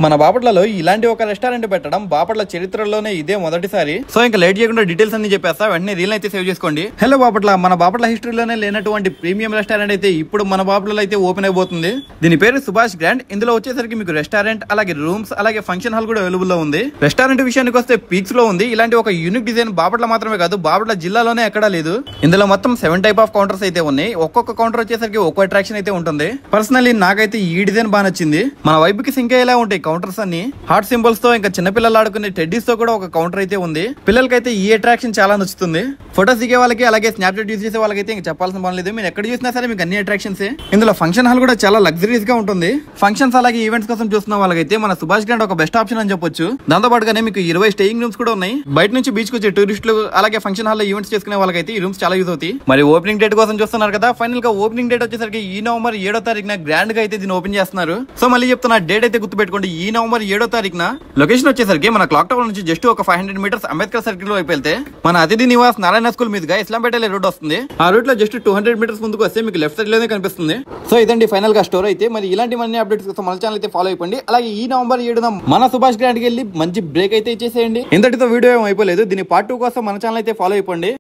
మన బాపట్లలో ఇలాంటి ఒక రెస్టారెంట్ పెట్టడం బాపట్ల చరిత్రలోనే ఇదే మొదటిసారి. సో ఇంకా లేట్ చేయకుండా డీటెయిల్స్ అన్ని చెప్పేస్తా, వెంటనే రీల్ అయితే సేవ్ చేసుకోండి. హలో బాపట్ల, మన బాపట్ల హిస్టరీలోనే లేనటువంటి ప్రీమియం రెస్టారెంట్ అయితే ఇప్పుడు మన బాపట్లలో అయితే ఓపెన్ అయిపోతుంది. దీని పేరు సుభాష్ గ్రాండ్. ఇందులో వచ్చేసరికి మీకు రెస్టారెంట్, అలాగే రూమ్స్, అలాగే ఫంక్షన్ హాల్ కూడా అవైలబుల్ లో ఉంది. రెస్టారెంట్ విషయానికి వస్తే పీక్స్ లో ఉంది. ఇలాంటి ఒక యూనిక్ డిజైన్ బాపట్ల మాత్రమే కాదు, బాపట్ల జిల్లాలోనే ఎక్కడా లేదు. ఇందులో మొత్తం 7 టైప్ ఆఫ్ కౌంటర్స్ అయితే ఉన్నాయి. ఒక్కొక్క కౌంటర్ వచ్చేసరికి ఒక్కో అట్రాక్షన్ అయితే ఉంటుంది. పర్సనల్లీ నాకైతే ఈ డిజైన్ బాగా నచ్చింది. మన వైపు కి సింక్ అయ్యేలా ఉంటాయి కౌంటర్స్ అన్ని. హార్ట్ సింబల్స్ తో, ఇంకా చిన్నపిల్లలు ఆడుకునే టెడ్డీస్ తో కూడా ఒక కౌంటర్ అయితే ఉంది. పిల్లలకైతే ఈ అట్రాక్షన్ చాలా నచ్చుతుంది. ఫోటోస్ దిగే వాళ్ళకి, అలాగే స్నాప్చాట్ యూజ్ చేసే వాళ్ళకైతే ఇంకా చెప్పాల్సిన పని లేదు. మీరు ఎక్కడ చూసినా సరే మీకు అన్ని అట్రాక్షన్స్. ఇందులో ఫంక్షన్ హాల్ కూడా చాలా లగ్జరీస్ గా ఉంటుంది. ఫంక్షన్స్ అలాగే ఈవెంట్స్ కోసం చూస్తున్న వాళ్ళకైతే మన సుభాష్ గ్రాండ్ ఒక బెస్ట్ ఆప్షన్ అని చెప్పొచ్చు. దాంతో పాటుగానే మీకు 20 స్టేయింగ్ రూమ్స్ కూడా ఉన్నాయి. బయట నుంచి బీచ్ కు వచ్చే టూరిస్టులు, అలాగే ఫంక్షన్ హాల్ లో ఈవెంట్స్ చేసుకునే వాళ్ళకైతే ఈ రూమ్స్ చాలా యూజ్ అవుతాయి. మరి ఓపెనింగ్ డేట్ కోసం చూస్తున్నారు కదా. ఫైనల్ గా ఓపెనింగ్ డేట్ వచ్చేసరికి ఈ నవంబర్ 7వ తారీఖున గ్రాండ్ గా అయితే దీన్ని ఓపెన్ చేస్తున్నారు. సో మళ్ళీ చెప్తున్నా, డేట్ అయితే గుర్తు పెట్టుకోండి. ఈ నవంబర్ 7వ తారీఖున. లొకేషన్ వచ్చేసరికి మన క్లాక్ టవర్ నుంచి జస్ట్ ఒక 500 మీటర్స్ అంబేద్కర్ సర్కిల్ వైపు వెళ్తే మన అతిథి నివాస్ నారాయణ స్కూల్ మీదుగా ఇస్లాంపేట రోడ్ వస్తుంది. ఆ రూట్ లో జస్ట్ 200 మీటర్స్ ముందుకు వస్తే మీకు లెఫ్ట్ సైడ్ లోనే కనిపిస్తుంది. సో ఇదండి ఫైనల్ గా స్టోర్ అయితే. మరి ఇలాంటి మన్ని అప్డేట్స్ కోసం మన ఛానల్ అయితే ఫాలో అయిపోండి. అలాగే ఈ నవంబర్ 7న మన సుభాష్ గ్రాండ్ కి వెళ్ళి మంచి బ్రేక్ అయితే ఇచ్చేసేయండి. ఇంతటితో వీడియో ఏం అయిపోలేదు. దీని పార్ట్ 2 కోసం మన ఛానల్ అయితే ఫాలో అయిపోండి.